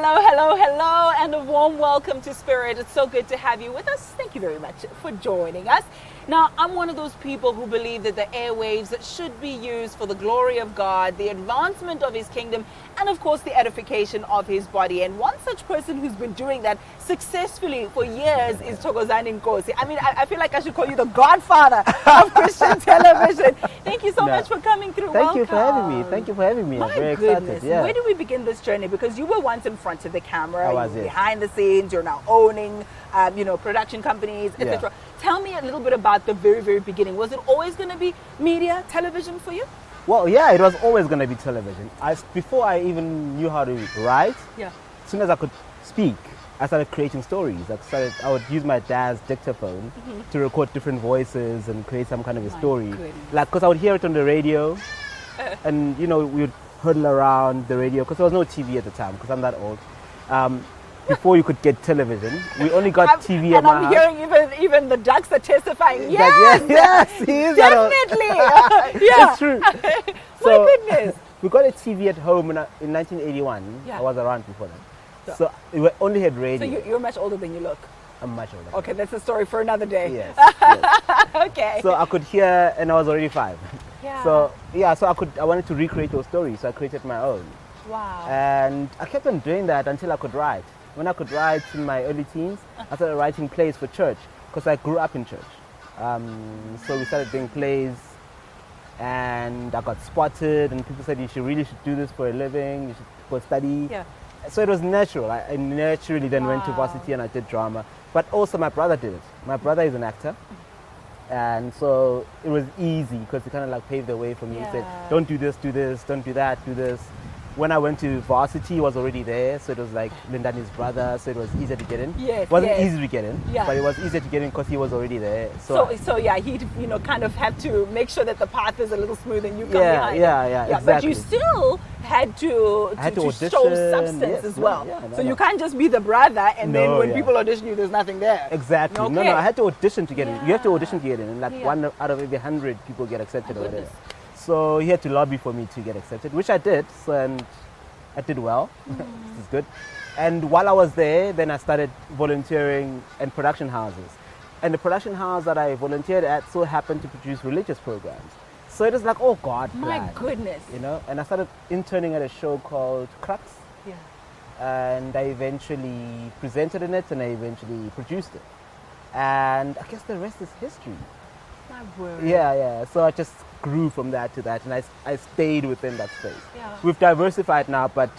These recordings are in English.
Hello, hello, hello, and a warm welcome to Spirit. It's so good to have you with us. Thank you very much for joining us. Now, I'm one of those people who believe that the airwaves should be used for the glory of God, the advancement of His kingdom, and of course, the edification of His body. And one such person who's been doing that successfully for years is Thokozani Journey. I mean, I feel like I should call you the godfather of Christian television. Thank you so much for coming through. Thank you for having me. Thank you for having me. My I'm very goodness. excited. Yeah. Where do we begin this journey? Because you were once in front of the camera, I was, you were yes. behind the scenes, you're now owning, production companies, etc. Yeah. Tell me a little bit about the very, very beginning. Was it always going to be media, television for you? Well, yeah, it was always going to be television. Before I even knew how to write, as soon as I could speak, I started creating stories. I would use my dad's dictaphone to record different voices and create some kind of a story. Goodness. Like, because I would hear it on the radio, and we would huddle around the radio because there was no TV at the time. Because I'm that old. Before you could get television, we only got TV at my house. I'm hearing even the ducks are testifying. Yes, yes, definitely. Yeah, it's true. My goodness. We got a TV at home in 1981. Yeah. I was around before that. So we only had radio. So you're much older than you look. I'm much older. Okay, that's a story for another day. Yes. Okay. So I could hear, and I was already 5. Yeah. So I wanted to recreate those stories, so I created my own. Wow. And I kept on doing that until I could write. When I could write in my early teens, I started writing plays for church because I grew up in church. So we started doing plays, and I got spotted, and people said you really should do this for a living, you should go study. Yeah. So it was natural. I naturally then went to varsity and I did drama. But also my brother did it. My brother is an actor. And so it was easy because he kind of like paved the way for me. He said, don't do this, don't do that, do this. When I went to varsity, he was already there. So it was like Lindani's brother, so it was easier to get in. Yes, it wasn't easy to get in, Yeah. but it was easier to get in because he was already there. So yeah, he'd kind of have to make sure that the path is a little smooth and you come behind. Yeah, exactly. But you still had to audition, show substance as well. No, so you can't just be the brother and then when yeah. people audition you, there's nothing there. Exactly. Okay. No, I had to audition to get in. You have to audition to get in, and like Yeah. 1 out of every 100 people get accepted over there. goodness. So he had to lobby for me to get accepted, which I did. So and I did well. This is good. And while I was there, then I started volunteering in production houses. And the production house that I volunteered at so happened to produce religious programs. So it was like, oh God, My plan, goodness. And I started interning at a show called Crux. Yeah. And I eventually presented in it, and I eventually produced it. And I guess the rest is history. My word. Yeah. So I just grew from that to that, and I stayed within that space. Yeah. We've diversified now, but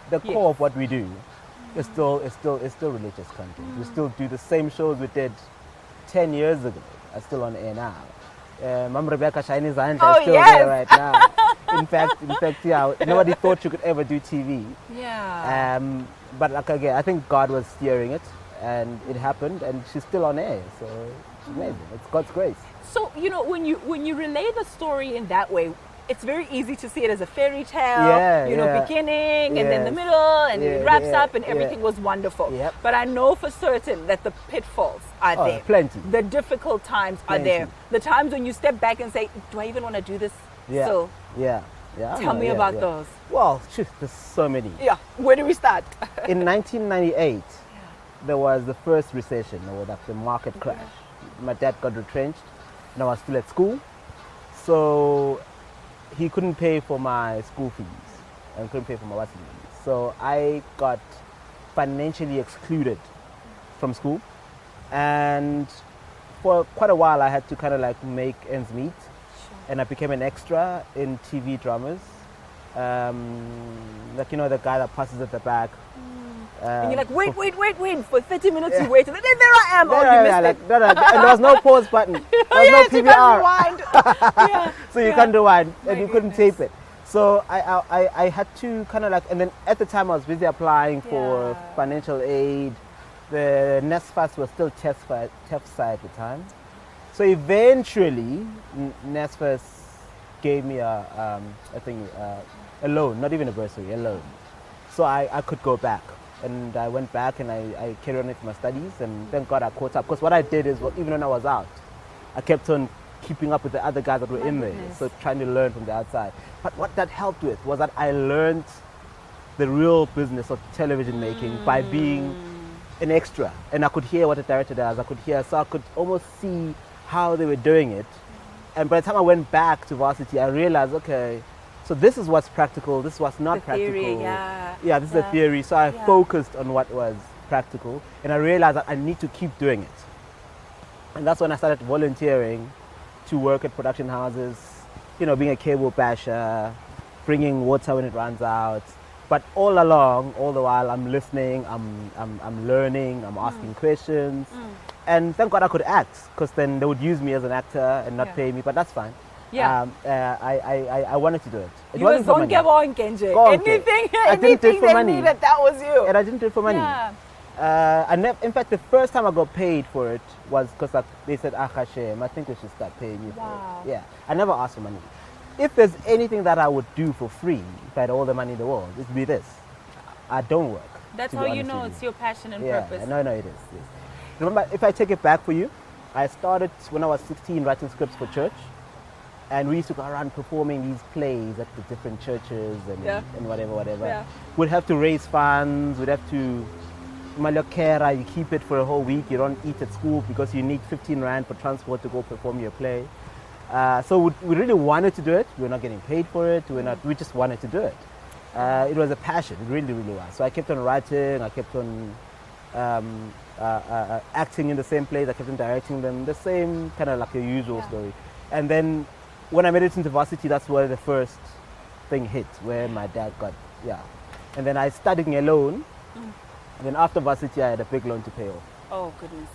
the core of what we do is still religious content. We still do the same shows we did 10 years ago. Are still on air now. Mom Rebecca Shiny's hand is still there right now. In fact, yeah. Nobody thought you could ever do TV. Yeah. But like again, I think God was steering it, and it happened, and she's still on air. So it's amazing. It's God's grace. So when you relay the story in that way, it's very easy to see it as a fairy tale, beginning and then the middle and it wraps up and everything was wonderful. Yep. But I know for certain that the pitfalls are there. Plenty. The difficult times are there. The times when you step back and say, do I even want to do this still? Yeah. Tell me about those. Well, there's so many. Yeah. Where do we start? In 1998, there was the first recession, or like the market crash. My dad got retrenched, and I was still at school. So he couldn't pay for my school fees and couldn't pay for my varsity fees. So I got financially excluded from school. And for quite a while, I had to kind of like make ends meet. And I became an extra in TV dramas. The guy that passes at the back. And you're like, wait. For 30 minutes you waited. And then there I am. You missed it. And there was no pause button. There was no PVR. You can't rewind. So you can't rewind, and My you couldn't goodness. tape it. So I had to kind of like, and then at the time I was busy applying for financial aid. The NSFAS was still TEFSA at the time. So eventually, NSFAS gave me a loan, not even a bursary, a loan. So I could go back. And I went back and I carried on with my studies, and thank God I caught up. Because what I did is, even when I was out, I kept on keeping up with the other guys that were in there. So trying to learn from the outside. But what that helped with was that I learned the real business of television making by being an extra. And I could hear what the director does. So I could almost see how they were doing it. And by the time I went back to varsity, I realized, okay, so this is what's practical, this is what's not practical. Theory, yeah, this is the theory. So I focused on what was practical, and I realized that I need to keep doing it. And that's when I started volunteering to work at production houses, you know, being a cable basher, bringing water when it runs out. But all along, all the while, I'm listening, I'm learning, I'm asking questions. And thank God I could act, because then they would use me as an actor and not pay me, but that's fine. Yeah. I wanted to do it. It You wasn't for money. Anything I didn't do it for they money. needed, that was you. And I didn't do it for money. Yeah. In fact, the first time I got paid for it was because they said, Hashem, I think we should start paying you for it. Yeah. I never asked for money. If there's anything that I would do for free, if I had all the money in the world, it'd be this. I don't work. That's how you know it's your passion and purpose. No, it is. Yes. Remember, if I take it back for you, I started when I was 16 writing scripts for church. And we used to go around performing these plays at the different churches and whatever. Yeah. We'd have to raise funds, we'd have to malakera, you keep it for a whole week, you don't eat at school because you need 15 rand for transport to go perform your play. So we really wanted to do it. We were not getting paid for it. We just wanted to do it. It was a passion, it really, really was. So I kept on writing, I kept on acting in the same plays, I kept on directing them, the same kind of like a usual story. And then when I made it into varsity, that's where the first thing hit, where my dad got, And then I started a loan. And then after varsity, I had a big loan to pay off. Oh, goodness.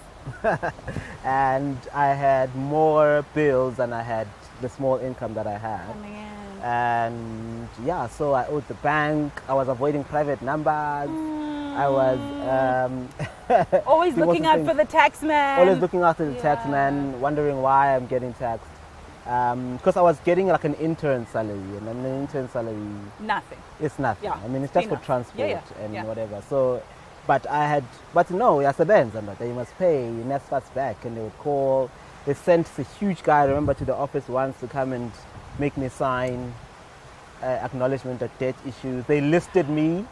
And I had more bills than I had the small income that I had. Oh, man. And so I owed the bank. I was avoiding private numbers. I was always looking out for the tax man. Always looking after the tax man, wondering why I'm getting taxed. Because I was getting like an intern salary, and an intern salary, nothing. It's nothing. Yeah. I mean, it's just for transport and whatever. So, but no, as a band, they must pay. NSFAS back, and they would call. They sent a huge guy, I remember, to the office once to come and make me sign acknowledgement of debt issues. They listed me,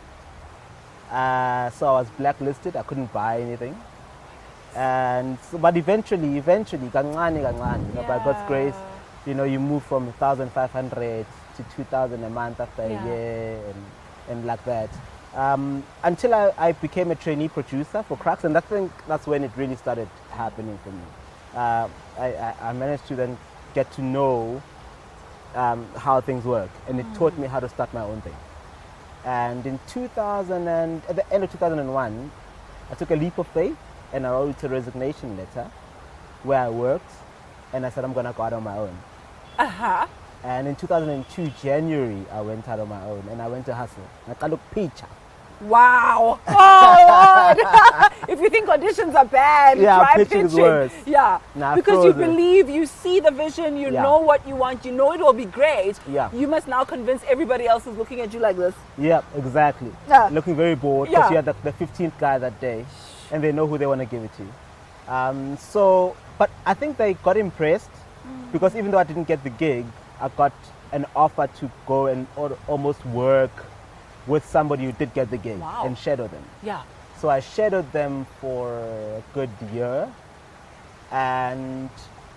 so I was blacklisted. I couldn't buy anything. And so, but eventually, kancane, by God's grace, you move from 1,500 to 2,000 a month after a year, and like that. Until I became a trainee producer for Cracks, and I think that's when it really started happening for me. I managed to then get to know how things work, and it taught me how to start my own thing. And in at the end of 2001, I took a leap of faith, and I wrote a resignation letter where I worked, and I said I'm going to go out on my own. And in 2002, January, I went out on my own, and I went to hustle. I look picture. Wow. Oh, Lord. If you think auditions are bad, try pitching. Is worse. Yeah. Because you believe, you see the vision, you know what you want, you know it will be great. Yeah. You must now convince everybody else who's looking at you like this. Yeah, exactly. Yeah. Looking very bored because you had the 15th guy that day, and they know who they want to give it to. But I think they got impressed because even though I didn't get the gig, I got an offer to go and almost work with somebody who did get the gig and shadow them. Yeah. So I shadowed them for a good year, and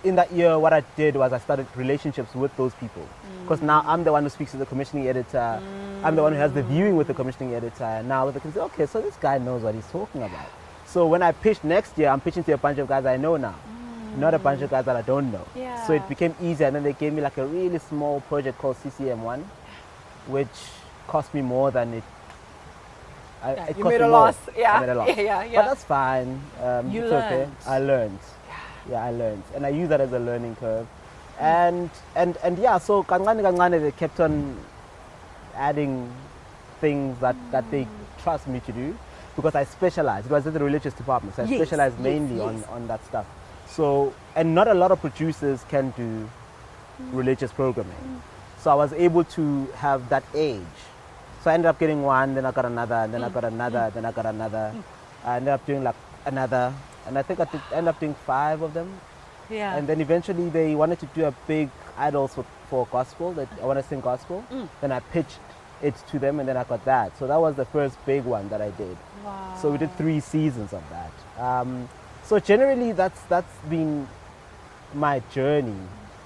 in that year what I did was I started relationships with those people, because now I'm the one who speaks to the commissioning editor, I'm the one who has the viewing with the commissioning editor, and now they can say, okay, so this guy knows what he's talking about. So when I pitch next year, I'm pitching to a bunch of guys I know now, not a bunch of guys that I don't know. Yeah. So it became easier, and then they gave me like a really small project called CCM1, which cost me more than it. You made a loss. I made a loss. Yeah. But that's fine. You it's learned. Okay. I learned. Yeah, I learned, and I use that as a learning curve. And so kancane they kept on adding things that they trust me to do, because I specialize. It was in the religious department, so I specialize mainly on that stuff. So, and not a lot of producers can do religious programming. So I was able to have that age. So I ended up getting one, then I got another, and then I got another, then I got another. I ended up doing like another, and I think I ended up doing 5 of them. Yeah. And then eventually they wanted to do a big idols for gospel, that I want to sing gospel. Then I pitched it to them, and then I got that. So that was the first big one that I did. Wow. So we did 3 seasons of that. So generally, that's been my journey,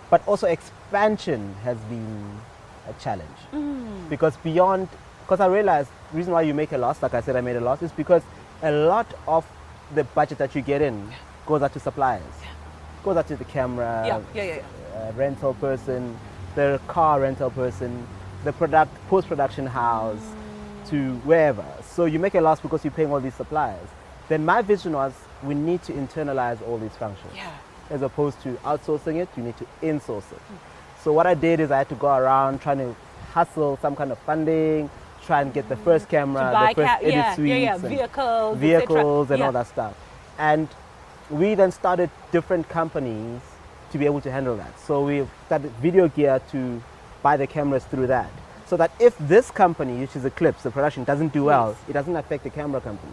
but also expansion has been a challenge because I realized the reason why you make a loss, like I said, I made a loss, is because a lot of the budget that you get in goes out to suppliers, goes out to the camera, rental person, the car rental person, the post-production house, to wherever. So you make a loss because you're paying all these suppliers. Then my vision was, we need to internalize all these functions. As opposed to outsourcing it, you need to insource it. So what I did is I had to go around trying to hustle some kind of funding, try and get the first camera, the first edit suites, vehicles and all that stuff. And we then started different companies to be able to handle that. So we started Video Gear to buy the cameras through that. So that if this company, which is Eclipse, the production, doesn't do well, it doesn't affect the camera company.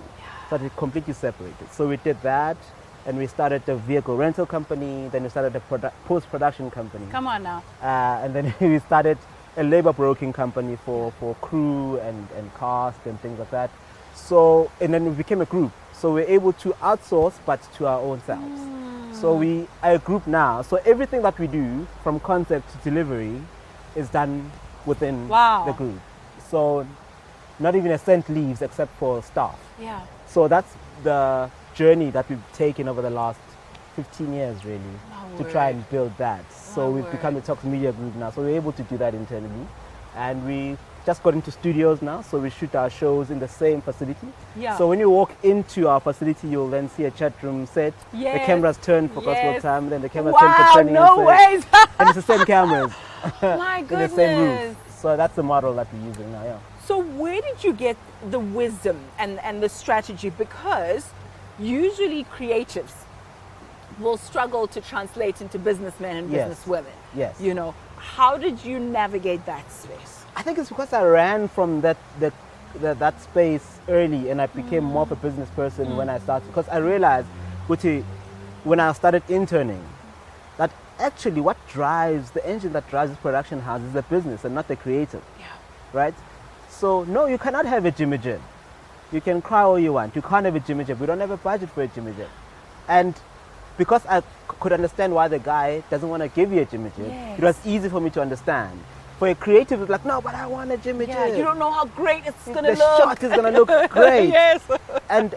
So it's completely separated. So we did that, and we started the vehicle rental company, then we started a post-production company. Come on now. And then we started a labor broking company for crew and cast and things like that. So, and then we became a group. So we're able to outsource, but to our own selves. So we are a group now. So everything that we do, from concept to delivery, is done within the group. So not even a cent leaves except for staff. So that's the journey that we've taken over the last 15 years, really, to try and build that. So we've become the Thokozanis Media Group now. So we're able to do that internally. And we just got into studios now, so we shoot our shows in the same facility. So when you walk into our facility, you'll then see a chat room set. The cameras turn for gospel time, and then the cameras turn for training. Ways. And it's the same cameras. My goodness. In the same roof. So that's the model that we're using now, So where did you get the wisdom and the strategy? Because usually creatives will struggle to translate into businessmen and businesswomen. You know, how did you navigate that space? I think it's because I ran from that space early, and I became more of a business person when I started. Because I realized, when I started interning, that actually what drives the engine that drives this production house is the business and not the creative. Right? So no, you cannot have a Jimmy Jim. You can cry all you want. You can't have a Jimmy Jim. We don't have a budget for a Jimmy Jim. And because I could understand why the guy doesn't want to give you a Jimmy Jim, it was easy for me to understand. For a creative, it's like, no, but I want a Jimmy Jim. You don't know how great it's going to look. The shot is going to look great. And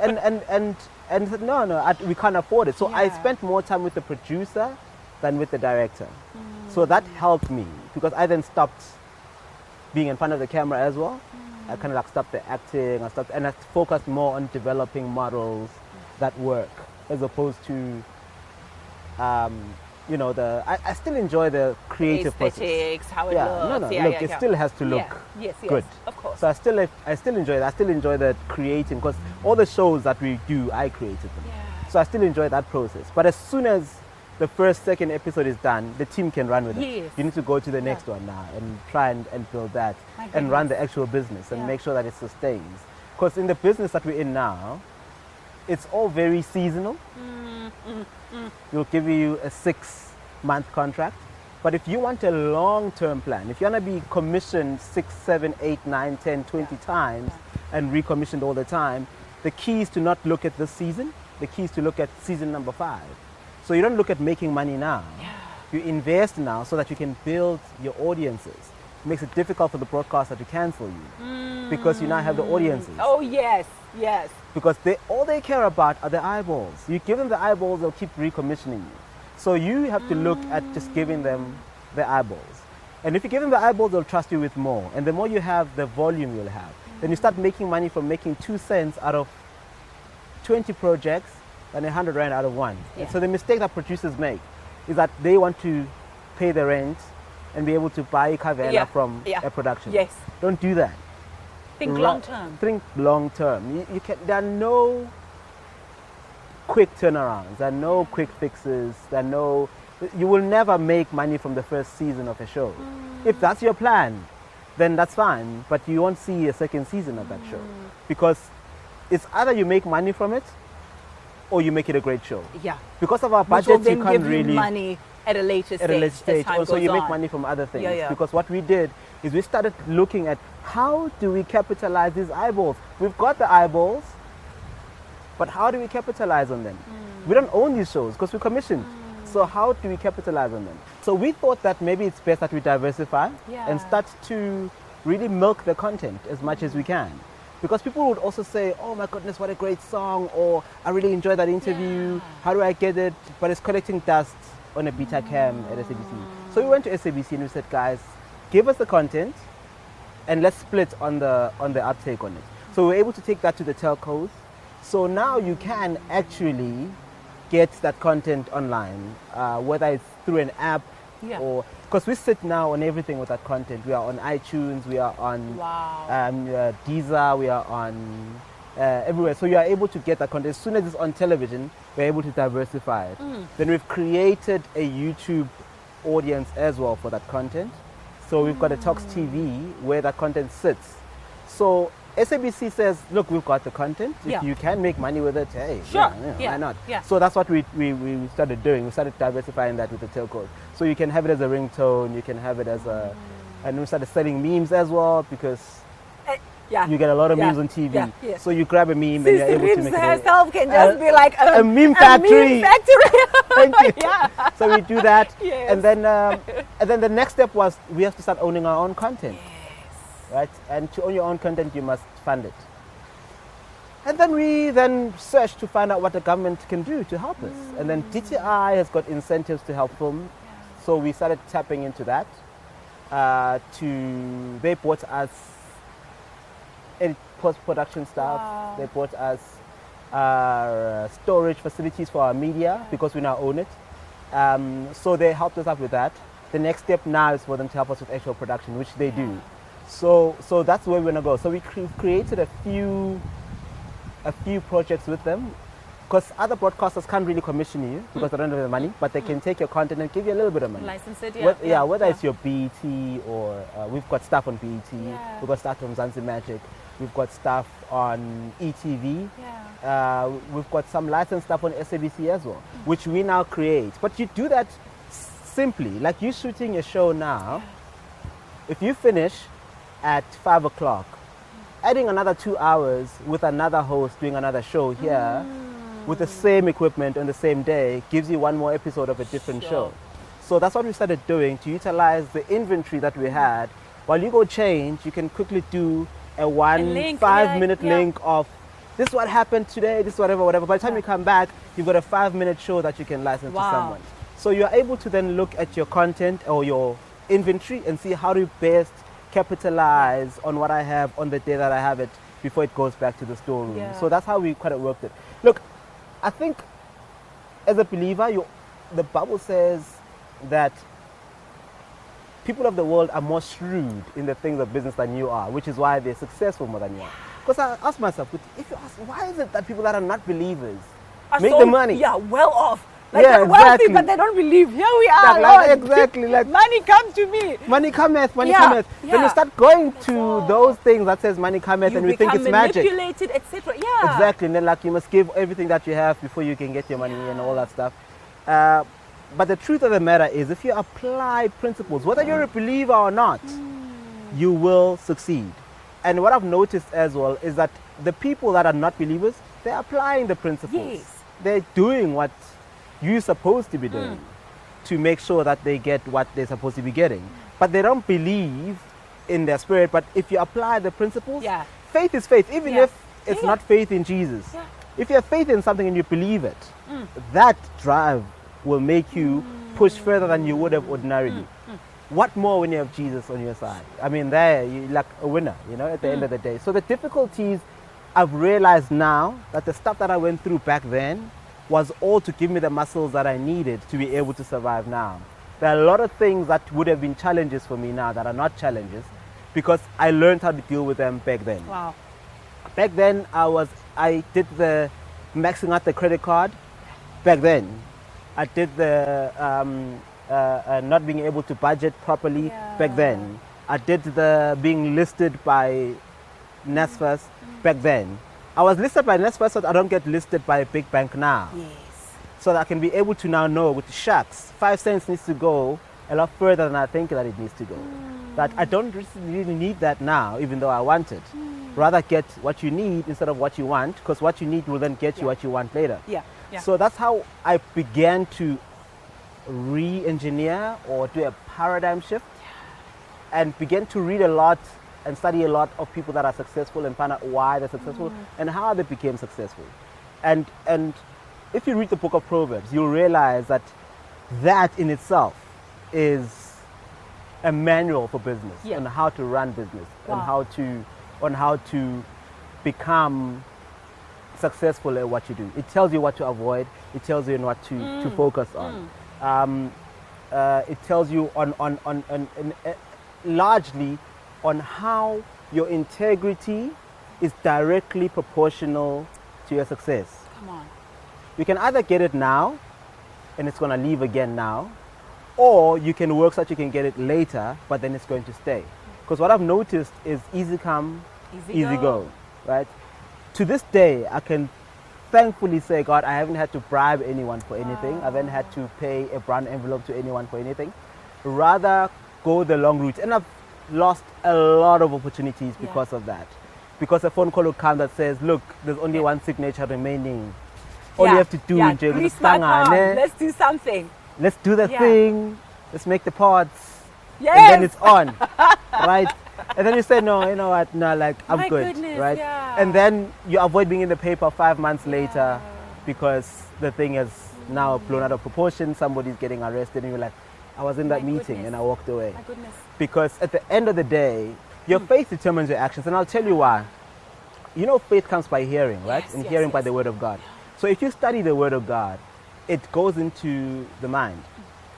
no, we can't afford it. So I spent more time with the producer than with the director. So that helped me, because I then stopped being in front of the camera as well. I kind of like stopped the acting, and I focused more on developing models that work, as opposed to, I still enjoy the creative aesthetics, how it looks. Look, it still has to look good. Of course. So I still enjoy that. I still enjoy the creating, because all the shows that we do, I created them. So I still enjoy that process. But as soon as the first, second episode is done, the team can run with it. You need to go to the next one now and try and build that and run the actual business and make sure that it sustains. Because in the business that we're in now, it's all very seasonal. We'll give you a 6-month contract. But if you want a long-term plan, if you want to be commissioned 6, 7, 8, 9, 10, 20 times and recommissioned all the time, the key is to not look at this season. The key is to look at season number 5. So you don't look at making money now. You invest now so that you can build your audiences. It makes it difficult for the broadcaster to cancel you because you now have the audiences. Oh, yes. Because all they care about are the eyeballs. You give them the eyeballs, they'll keep recommissioning you. So you have to look at just giving them the eyeballs. And if you give them the eyeballs, they'll trust you with more. And the more you have, the volume you'll have. Then you start making money from making 2 cents out of 20 projects and 100 Rand out of one. And so the mistake that producers make is that they want to pay the rent and be able to buy Kavela from a production. Don't do that. Think long term. Think long term. There are no quick turnarounds. There are no quick fixes. You will never make money from the first season of a show. If that's your plan, then that's fine. But you won't see a second season of that show, because it's either you make money from it or you make it a great show. Because of our budget, you can't really money at a later stage. Also, you make money from other things. Because what we did is we started looking at how do we capitalize these eyeballs? We've got the eyeballs, but how do we capitalize on them? We don't own these shows because we're commissioned. So how do we capitalize on them? So we thought that maybe it's best that we diversify and start to really milk the content as much as we can. Because people would also say, oh my goodness, what a great song, or I really enjoyed that interview, how do I get it? But it's collecting dust on a beta cam at SABC. So we went to SABC and we said, guys, give us the content and let's split on the uptake on it. So we were able to take that to the telcos. So now you can actually get that content online, whether it's through an app or, because we sit now on everything with that content. We are on iTunes, we are on Deezer, we are on everywhere. So you are able to get that content. As soon as it's on television, we're able to diversify it. Then we've created a YouTube audience as well for that content. So we've got a Talks TV where that content sits. So SABC says, look, we've got the content. If you can make money with it, hey, why not? So that's what we started doing. We started diversifying that with the telcos. So you can have it as a ringtone, you can have it as a, and we started selling memes as well because you get a lot of memes on TV. So you grab a meme and you're able to make it. Herself can just be like a meme factory. Thank you. So we do that. And then the next step was we have to start owning our own content. Right? And to own your own content, you must fund it. And then we searched to find out what the government can do to help us. And then DTI has got incentives to help film. So we started tapping into that. They bought us post-production staff. They bought us storage facilities for our media because we now own it. So they helped us out with that. The next step now is for them to help us with actual production, which they do. So that's where we're gonna go. So we created a few projects with them, because other broadcasters can't really commission you because they don't have the money, but they can take your content and give you a little bit of money. License it, whether it's your BET or we've got stuff on BET, we've got stuff on Zanzi Magic, we've got stuff on ETV, we've got some licensed stuff on SABC as well, which we now create. But you do that simply, like you shooting a show now. If you finish at 5 o'clock, adding another 2 hours with another host doing another show here with the same equipment on the same day gives you one more episode of a different show. So that's what we started doing to utilize the inventory that we had. While you go change, you can quickly do a 5-minute link of this is what happened today, this is whatever. By the time you come back, you've got a 5-minute show that you can license to someone. So you're able to then look at your content or your inventory and see how to best capitalize on what I have on the day that I have it before it goes back to the storeroom. So that's how we kind of worked it. Look, I think as a believer, the Bible says that people of the world are more shrewd in the things of business than you are, which is why they're successful more than you are. Because I ask myself, if you ask, why is it that people that are not believers make the money? Well off. Like they're wealthy, but they don't believe. Here we are, Lord. Like money come to me. Money cometh, money cometh. Then you start going to those things that says money cometh, and we think it's magic. Manipulated, etc. Exactly. And then like you must give everything that you have before you can get your money and all that stuff. But the truth of the matter is, if you apply principles, whether you're a believer or not, you will succeed. And what I've noticed as well is that the people that are not believers, they're applying the principles. They're doing what you're supposed to be doing to make sure that they get what they're supposed to be getting. But they don't believe in their spirit. But if you apply the principles, faith is faith, even if it's not faith in Jesus. If you have faith in something and you believe it, that drive will make you push further than you would have ordinarily. What more when you have Jesus on your side? I mean, there you're like a winner, at the end of the day. So the difficulties I've realized now that the stuff that I went through back then was all to give me the muscles that I needed to be able to survive now. There are a lot of things that would have been challenges for me now that are not challenges because I learned how to deal with them back then. Back then I did the maxing out the credit card. Back then I did the not being able to budget properly. Back then I did the being listed by NSFAS. Back then I was listed by NSFAS, so I don't get listed by a big bank now. So that I can be able to now know with shucks, 5 cents needs to go a lot further than I think that it needs to go. That I don't really need that now, even though I want it. Rather get what you need instead of what you want, because what you need will then get you what you want later. Yeah. Yeah. So that's how I began to re-engineer or do a paradigm shift, and began to read a lot and study a lot of people that are successful and find out why they're successful and how they became successful. And if you read the book of Proverbs, you'll realize that that in itself is a manual for business, on how to run business, on how to become successful at what you do. It tells you what to avoid. It tells you what to focus on. It tells you on largely on how your integrity is directly proportional to your success. Come on. You can either get it now, and it's going to leave again now, or you can work so that you can get it later, but then it's going to stay. Because what I've noticed is easy come, easy go, right? To this day, I can thankfully say, God, I haven't had to bribe anyone for anything. I haven't had to pay a brand envelope to anyone for anything. Rather go the long route. And I've lost a lot of opportunities because of that. Because a phone call will come that says, look, there's only one signature remaining. All you have to do is let's do something. Let's do the thing. Let's make the pots. Yes. And then it's on. Right? And then you say, no, you know what? No, like, I'm good. Goodness, right? Yeah. And then you avoid being in the paper 5 months later because the thing is now blown out of proportion. Somebody's getting arrested. And you're like, I was in that meeting and I walked away. My goodness. Because at the end of the day, your faith determines your actions. And I'll tell you why. You know, faith comes by hearing, right? And hearing by the word of God. So if you study the word of God, it goes into the mind,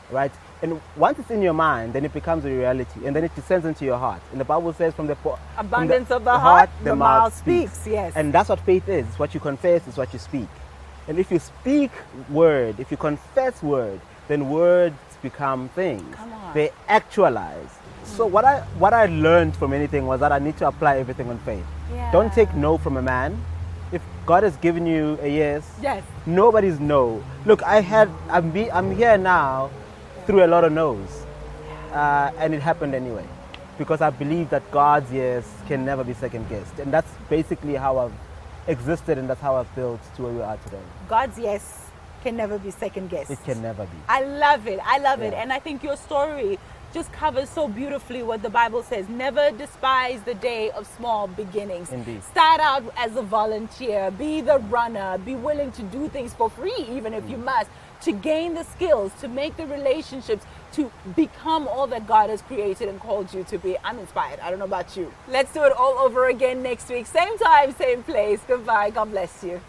right? And once it's in your mind, then it becomes a reality. And then it descends into your heart. And the Bible says from the abundance of the heart, the mouth speaks. Yes. And that's what faith is. It's what you confess, it's what you speak. And if you speak word, if you confess word, then words become things. Come on. They actualize. So what I learned from anything was that I need to apply everything on faith. Yeah. Don't take no from a man. If God has given you a yes, nobody's no. Look, I'm here now through a lot of no's, and it happened anyway, because I believe that God's yes can never be second guessed, and that's basically how I've existed, and that's how I've built to where we are today. God's yes can never be second guessed. It can never be. I love it. I love it, and I think your story just covers so beautifully what the Bible says. Never despise the day of small beginnings. Indeed. Start out as a volunteer, be the runner, be willing to do things for free, even if you must, to gain the skills, to make the relationships, to become all that God has created and called you to be. I'm inspired. I don't know about you. Let's do it all over again next week. Same time, same place. Goodbye. God bless you.